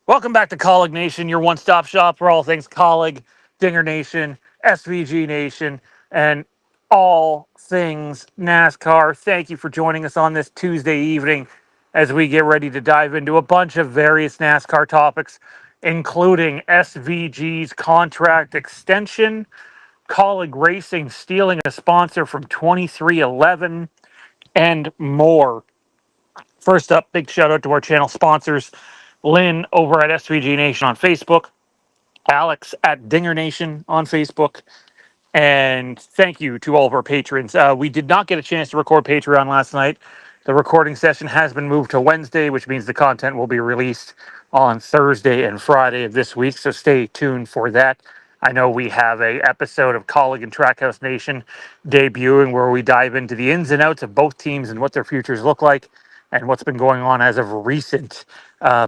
Welcome back to Kaulignation, your one-stop shop for all things Kaulig, Dingernation, SVG Nation, and all things NASCAR. Thank you for joining us on this Tuesday evening as we get ready to dive into a bunch of various NASCAR topics, including SVG's contract extension, Kaulig Racing stealing a sponsor from 2311, and more. First up, big shout out to our channel sponsors, Lynn over at SVG Nation on Facebook, Alex at Dingernation on Facebook, and thank you to all of our patrons. We did not get a chance to record Patreon last night. The recording session has been moved to Wednesday, which means the content will be released on Thursday and Friday of this week, so stay tuned for that. I know we have a episode of Kaulig and Trackhouse Nation debuting where we dive into the ins and outs of both teams and what their futures look like and what's been going on as of recent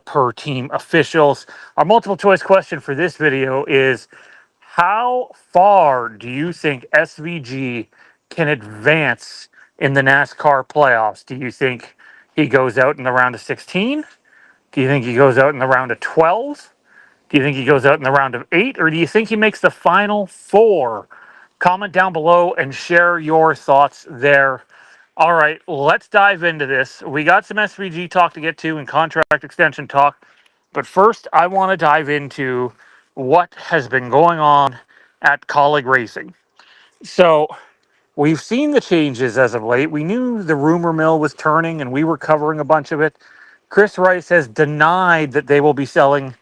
per team officials. Our multiple choice question for this video is, how far do you think SVG can advance in the NASCAR playoffs? Do you think he goes out in the round of 16? Do you think he goes out in the round of 12? Do you think he goes out in the round of 8? Or do you think he makes the final 4? Comment down below and share your thoughts there. All right, let's dive into this. We got some SVG talk to get to and contract extension talk. But first, I want to dive into what has been going on at Kaulig Racing. So, we've seen the changes as of late. We knew the rumor mill was turning, and we were covering a bunch of it. Chris Rice has denied that they will be selling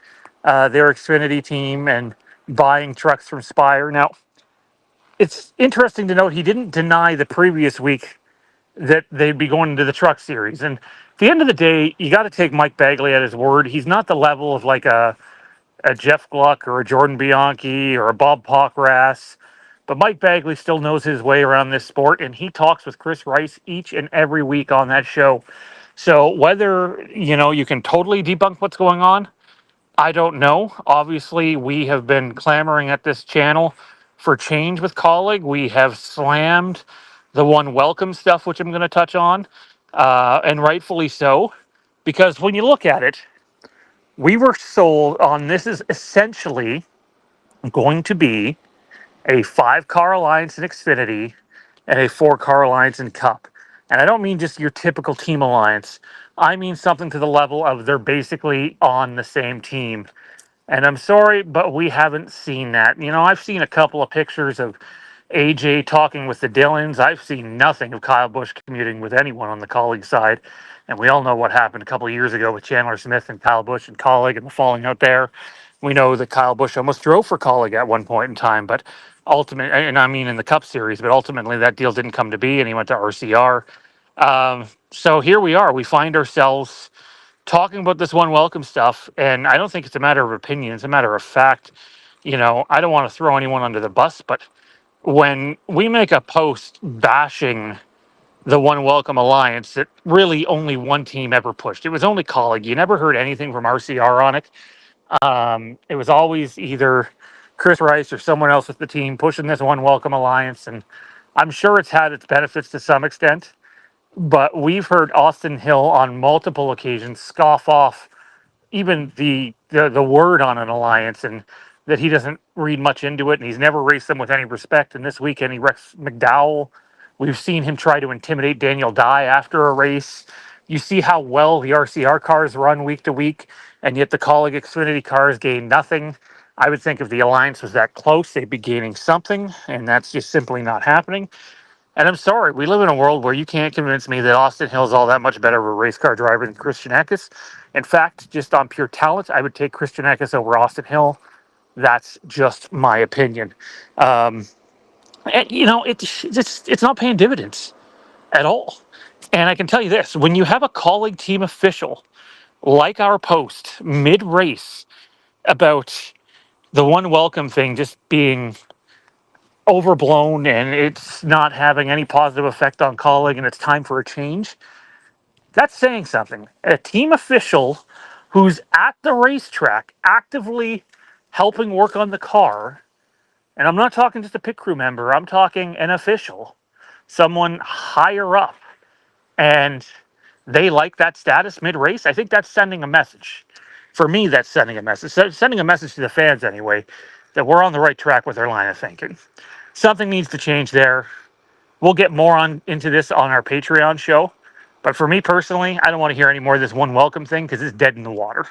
their Xfinity team and buying trucks from Spire. Now, it's interesting to note he didn't deny the previous week that they'd be going into the truck series. And at the end of the day, you got to take Mike Begley at his word. He's not the level of like a Jeff Gluck or a Jordan Bianchi or a Bob Pockras. But Mike Bagley still knows his way around this sport, and he talks with Chris Rice each and every week on that show. So whether, you can totally debunk what's going on, I don't know. Obviously, we have been clamoring at this channel for change with Kaulig. We have slammed the one welcome stuff, which I'm going to touch on, and rightfully so, because when you look at it, we were sold on this is essentially going to be a 5-car alliance in Xfinity and a 4-car alliance in Cup. And I don't mean just your typical team alliance. I mean something to the level of they're basically on the same team. And I'm sorry, but we haven't seen that. I've seen a couple of pictures of AJ talking with the Dillons. I've seen nothing of Kyle Busch commuting with anyone on the Kaulig side. And we all know what happened a couple of years ago with Chandler Smith and Kyle Busch and Kaulig and the falling out there. We know that Kyle Busch almost drove for Kaulig at one point in time, but and I mean in the Cup Series, but ultimately that deal didn't come to be, and he went to RCR. So here we are. We find ourselves talking about this one welcome stuff, and I don't think it's a matter of opinion. It's a matter of fact. I don't want to throw anyone under the bus, but when we make a post bashing the One Welcome Alliance that really only one team ever pushed, it was only Kaulig. You never heard anything from RCR on it. It was always either Chris Rice or someone else with the team pushing this One Welcome Alliance, and I'm sure it's had its benefits to some extent. But we've heard Austin Hill on multiple occasions scoff off even the word on an alliance, and that he doesn't read much into it, and he's never raced them with any respect. And this weekend he wrecks McDowell. We've seen him try to intimidate Daniel Dye after a race. You see how well the RCR cars run week to week, and yet the Kaulig Xfinity cars gain nothing. I would think if the alliance was that close, they'd be gaining something, and that's just simply not happening. And I'm sorry, we live in a world where you can't convince me that Austin Hill's all that much better of a race car driver than Christian Eckes. In fact, just on pure talent, I would take Christian Eckes over Austin Hill. That's just my opinion. And it's not paying dividends at all. And I can tell you this: when you have a Kaulig team official like our post mid-race about the one welcome thing just being overblown and it's not having any positive effect on Kaulig and it's time for a change, that's saying something. A team official who's at the racetrack actively helping work on the car, and I'm not talking just a pit crew member, I'm talking an official, someone higher up, and they like that status mid-race, I think that's sending a message. For me, that's sending a message. Sending a message to the fans anyway that we're on the right track with our line of thinking. Something needs to change there. We'll get more on into this on our Patreon show. But for me personally, I don't want to hear any more of this one welcome thing because it's dead in the water.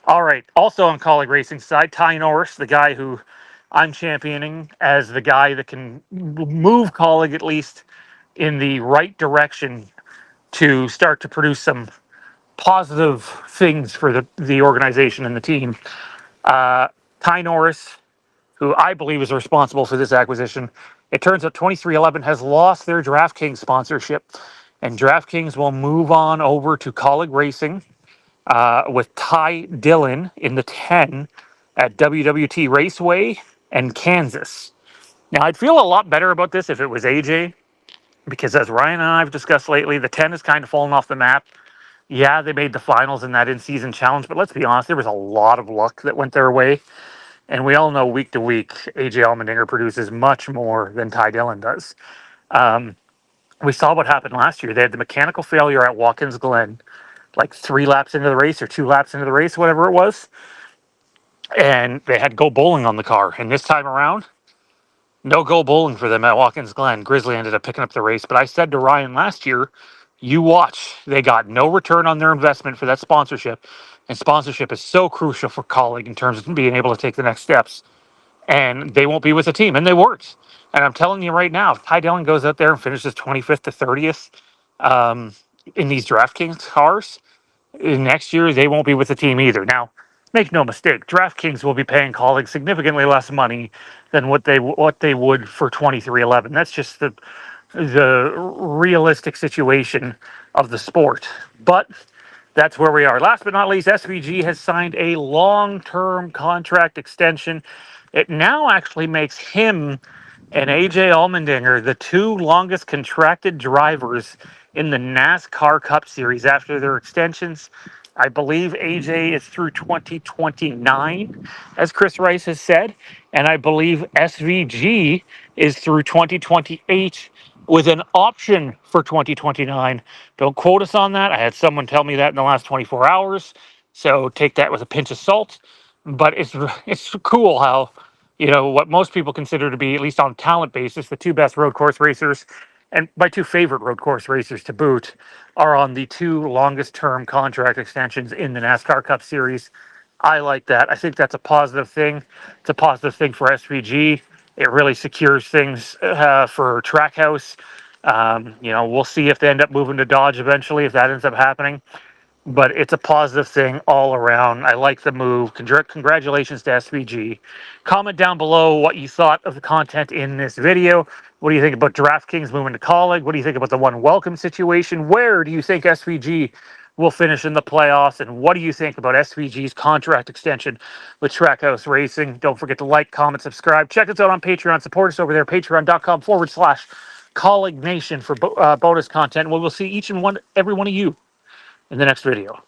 All right. Also on Kaulig Racing's side, Ty Norris, the guy who I'm championing as the guy that can move Kaulig at least in the right direction to start to produce some positive things for the organization and the team. Ty Norris, who I believe is responsible for this acquisition, it turns out 2311 has lost their DraftKings sponsorship, and DraftKings will move on over to Kaulig Racing with Ty Dillon in the 10 at WWT Raceway and Kansas. Now, I'd feel a lot better about this if it was AJ, because as Ryan and I have discussed lately, the 10 has kind of fallen off the map. Yeah, they made the finals in that in-season challenge, but let's be honest, there was a lot of luck that went their way. And we all know week to week, AJ Allmendinger produces much more than Ty Dillon does. We saw what happened last year. They had the mechanical failure at Watkins Glen, like 3 laps into the race or 2 laps into the race, whatever it was. And they had go bowling on the car. And this time around, no go bowling for them at Watkins Glen. Grizzly ended up picking up the race. But I said to Ryan last year, you watch. They got no return on their investment for that sponsorship. And sponsorship is so crucial for Kaulig in terms of being able to take the next steps. And they won't be with the team. And they weren't. And I'm telling you right now, if Ty Dillon goes out there and finishes 25th to 30th in these DraftKings cars, next year they won't be with the team either. Now, make no mistake, DraftKings will be paying Kaulig significantly less money than what they would for 2311. That's just the realistic situation of the sport. But that's where we are. Last but not least, SVG has signed a long-term contract extension. It now actually makes him and AJ Allmendinger the 2 longest contracted drivers in the NASCAR Cup Series after their extensions. I believe AJ is through 2029, as Chris Rice has said, and I believe SVG is through 2028 with an option for 2029. Don't quote us on that. I had someone tell me that in the last 24 hours, so take that with a pinch of salt. But it's cool how, what most people consider to be, at least on talent basis, the 2 best road course racers, and my 2 favorite road course racers to boot, are on the 2 longest term contract extensions in the NASCAR Cup Series. I like that. I think that's a positive thing. It's a positive thing for SVG. It really secures things for Trackhouse. We'll see if they end up moving to Dodge eventually, if that ends up happening. But it's a positive thing all around. I like the move. Congratulations to SVG. Comment down below what you thought of the content in this video. What do you think about DraftKings moving to Kaulig? What do you think about the one welcome situation? Where do you think SVG will finish in the playoffs? And what do you think about SVG's contract extension with Trackhouse Racing? Don't forget to like, comment, subscribe. Check us out on Patreon. Support us over there, patreon.com/Kaulignation for bonus content. We will see each and every one of you in the next video.